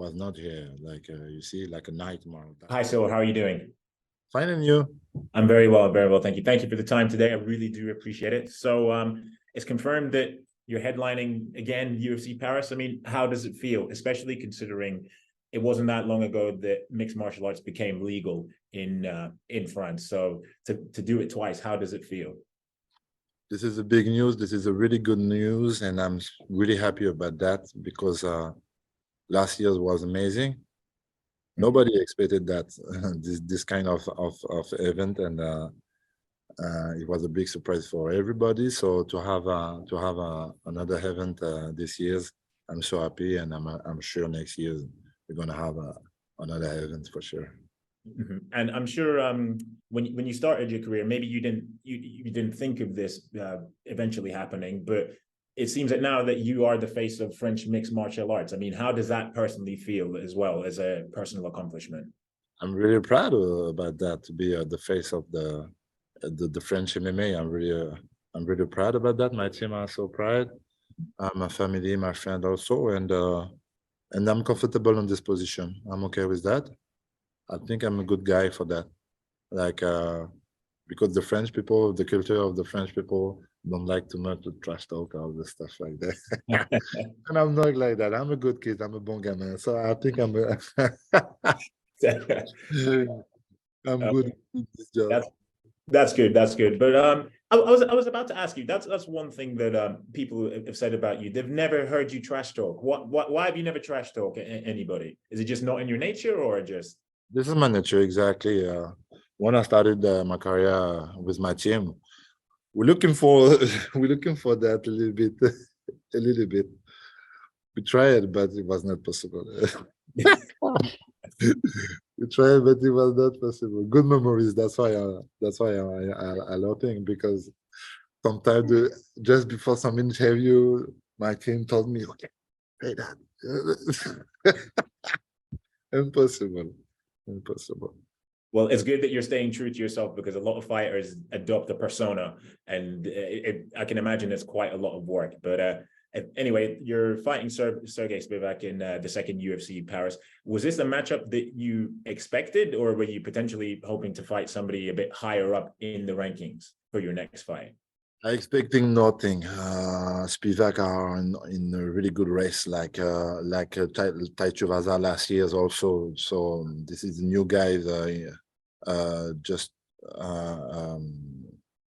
was not here. Like you see, like a nightmare. Hi, Ciryl. How are you doing? Fine, and you? I'm very well, very well. Thank you. Thank you for the time today. I really do appreciate it. So, it's confirmed that you're headlining again UFC Paris. I mean, how does it feel, especially considering it wasn't that long ago that mixed martial arts became legal in France? So to do it twice, how does it feel? This is a big news. This is a really good news, and I'm really happy about that because last year was amazing. Nobody expected that this kind of event, and it was a big surprise for everybody. So to have another event this year, I'm so happy, and I'm sure next year we're gonna have another event for sure. And I'm sure when you started your career, maybe you didn't think of this eventually happening, but it seems that now that you are the face of French mixed martial arts, I mean, how does that personally feel as well as a personal accomplishment? I'm really proud about that, to be the face of the French MMA. I'm really proud about that. My team are so proud. My family, my friend also, and I'm comfortable in this position. I'm okay with that. I think I'm a good guy for that. Like because the French people, the culture of the French people don't like too much to trash talk, all the stuff like that. And I'm not like that. I'm a good kid. I'm a bon gamin. So I think I'm I'm good at this job. That's good. That's good. But I was about to ask you. That's one thing that people have said about you. They've never heard you trash talk. Why have you never trash talk anybody? Is it just not in your nature, or just? This is my nature, exactly. When I started my career with my team, we're looking for that a little bit, a little bit. We tried, but it was not possible. We tried, but it was not possible. Good memories. That's why I love it, because sometimes just before some interview, my team told me, "Okay, say that." Impossible, impossible. Well, it's good that you're staying true to yourself, because a lot of fighters adopt a persona, and I can imagine it's quite a lot of work. But anyway, you're fighting Sergey Spivak in the second UFC Paris. Was this a matchup that you expected, or were you potentially hoping to fight somebody a bit higher up in the rankings for your next fight? I expecting nothing. Spivak are in a really good race, like Taichuvaza last year also. So this is a new guy, just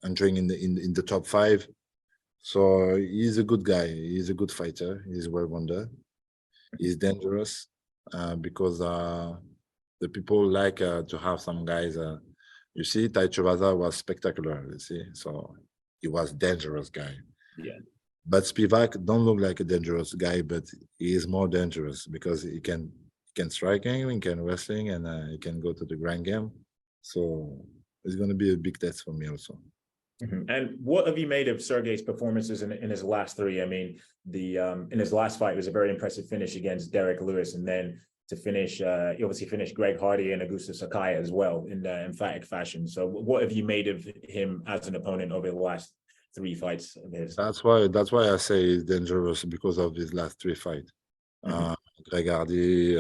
entering in the top 5. So he's a good guy. He's a good fighter. He's well-rounded. He's dangerous because the people like to have some guys. You see, Taichuvaza was spectacular. You see, so he was dangerous guy. Yeah. But Spivak don't look like a dangerous guy, but he is more dangerous because he can striking, he can wrestling, and he can go to the grand game. So it's going to be a big test for me also. And what have you made of Sergey's performances in his last 3? I mean, in his last fight, it was a very impressive finish against Derek Lewis, and then to finish, he obviously finished Greg Hardy and Augusto Sakai as well in emphatic fashion. So what have you made of him as an opponent over the last 3 fights of his? That's why I say he's dangerous, because of his last 3 fights. Greg Hardy,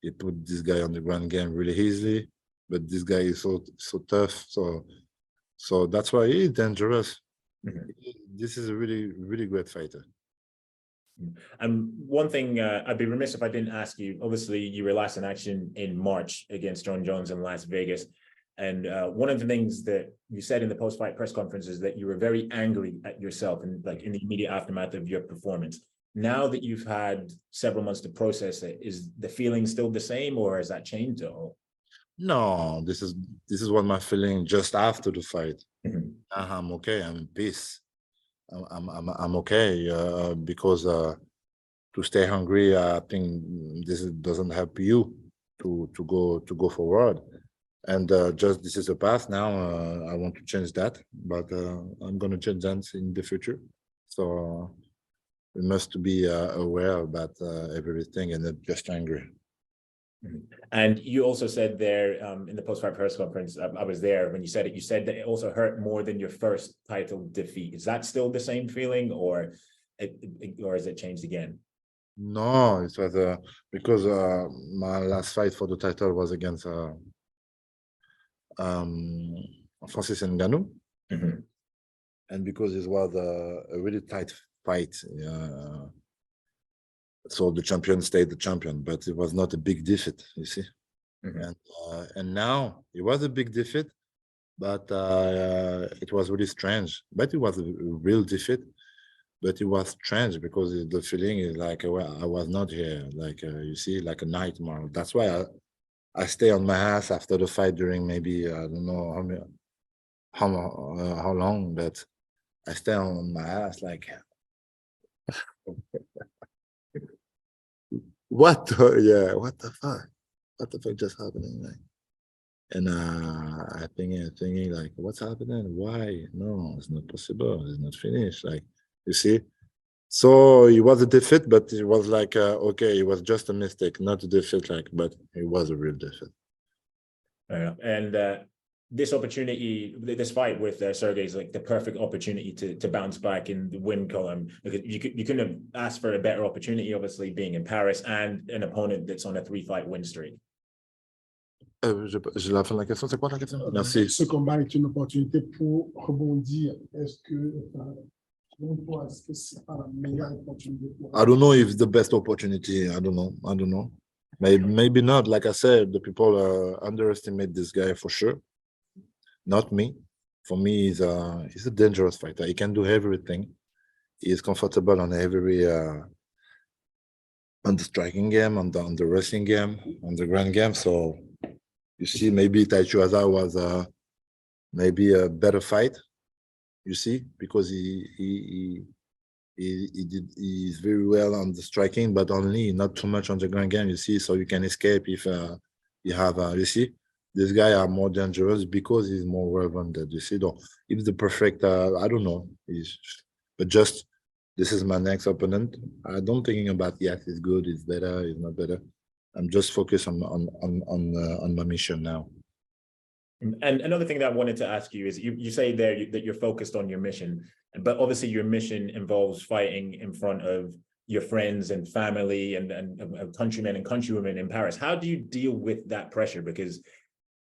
he put this guy on the ground game really easily, but this guy is so tough. So that's why he's dangerous. This is a really great fighter. And one thing, I'd be remiss if I didn't ask you. Obviously, you were last in action in March against Jon Jones in Las Vegas. And one of the things that you said in the post-fight press conference is that you were very angry at yourself, and like in the immediate aftermath of your performance. Now that you've had several months to process it, is the feeling still the same, or has that changed at all? No, this is what my feeling just after the fight. I'm okay. I'm in peace. I'm okay because to stay hungry, I think this doesn't help you to go forward. And just this is a path now. I want to change that, but I'm gonna change that in the future. So we must be aware about everything and not just angry. And you also said there in the post-fight press conference, I was there when you said it. You said that it also hurt more than your first title defeat. Is that still the same feeling, or has it changed again? No, it was because my last fight for the title was against um, Francis Ngannou, Mhm. and because it was a really tight fight, so the champion stayed the champion, but it was not a big defeat, you see. Mhm. And now it was a big defeat, but it was really strange. But it was a real defeat. But it was strange because the feeling is like, well, I was not here, like you see, like a nightmare. That's why I stay on my ass after the fight during maybe I don't know how long, but I stay on my ass like what yeah, what the fuck just happening, like. And I thinking like, what's happening? Why? No, it's not possible. It's not finished. Like, you see. So it was a defeat, but it was like, okay, it was just a mistake, not a defeat. Like, but it was a real defeat. And this opportunity, this fight with Sergey is like the perfect opportunity to bounce back in the win column, because you couldn't have asked for a better opportunity, obviously being in Paris and an opponent that's on a 3-fight win streak. J'ai la fin de la question. C'est quoi la question? Merci. Ce combat est une opportunité pour rebondir. Est-ce que, selon toi, est-ce que c'est pas la meilleure opportunité pour I don't know if it's the best opportunity. I don't know. I don't know. Maybe not. Like I said, the people underestimate this guy for sure. Not me. For me, he's a dangerous fighter. He can do everything. He is comfortable on every on the striking game, on the wrestling game, on the ground game. So you see, maybe Taichuaza was maybe a better fight. You see, because he's very well on the striking, but only not too much on the ground game. You see, so you can escape if you have. You see, this guy are more dangerous because he's more well-rounded. You see, though, if the perfect, I don't know, but just this is my next opponent. I don't thinking about yes, he's good, he's better, he's not better. I'm just focused on my mission now. And another thing that I wanted to ask you is you say there that you're focused on your mission, but obviously your mission involves fighting in front of your friends and family and countrymen and countrywomen in Paris. How do you deal with that pressure? Because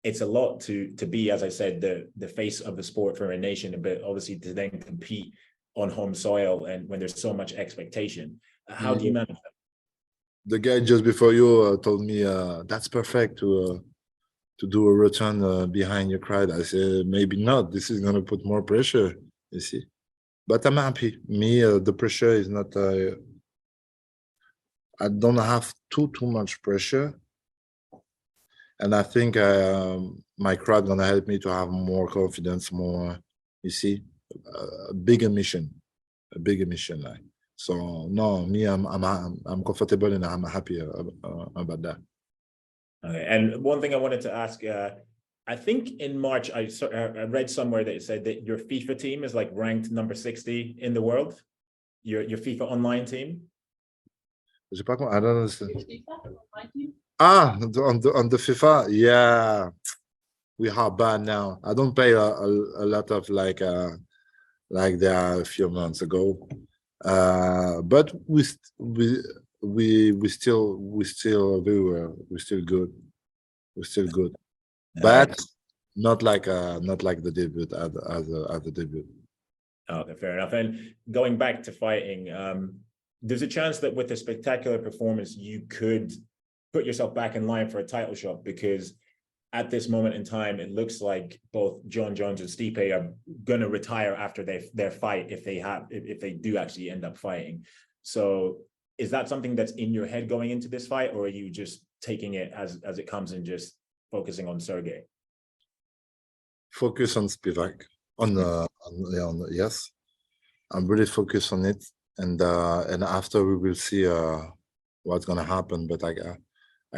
it's a lot to be, as I said, the face of the sport for a nation, but obviously to then compete on home soil and when there's so much expectation. How do you manage that? The guy just before you told me that's perfect to do a return behind your crowd. I said maybe not. This is gonna put more pressure. You see, but I'm happy. Me, the pressure is not. I don't have too much pressure, and I think my crowd gonna help me to have more confidence, more. You see, a bigger mission, like. So no, me, I'm comfortable and I'm happy about that. Okay. And one thing I wanted to ask, I think in March, I read somewhere that it said that your FIFA team is like ranked number 60 in the world, your FIFA online team. I don't understand. Ah, on the FIFA, yeah, we are bad now. I don't pay a lot of like there are a few months ago, but we still very well. We're still good. We're still good, but not like the debut as the debut. Okay, fair enough. And going back to fighting, there's a chance that with a spectacular performance, you could put yourself back in line for a title shot, because at this moment in time, it looks like both Jon Jones and Stipe are going to retire after their fight if they do actually end up fighting. So is that something that's in your head going into this fight, or are you just taking it as it comes and just focusing on Sergey? Focus on Spivak. Yes, I'm really focused on it, and after we will see what's gonna happen. But I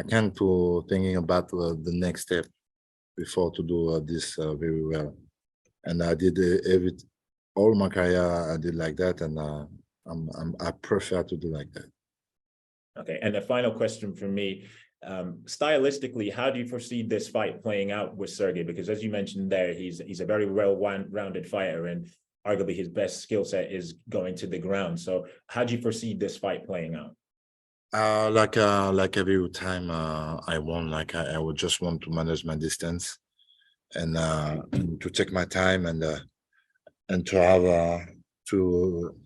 can't do thinking about the next step before to do this very well. And I did all my career I did like that, and I prefer to do like that. Okay, and a final question from me. Stylistically, how do you foresee this fight playing out with Sergey? Because as you mentioned there, he's a very well-rounded fighter, and arguably his best skill set is going to the ground. So how do you foresee this fight playing out? Like every time I won, I would just want to manage my distance and to take my time and to have to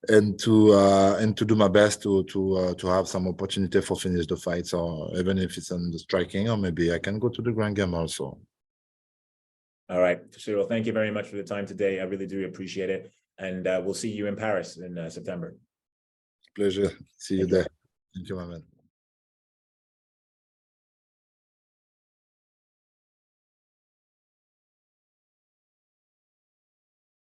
and to do my best to have some opportunity for finish the fight. So even if it's on the striking, or maybe I can go to the grand game also. All right, Ciryl, thank you very much for the time today. I really do appreciate it. And we'll see you in Paris in September. Pleasure. See you Thank you. there. Thank you, my man.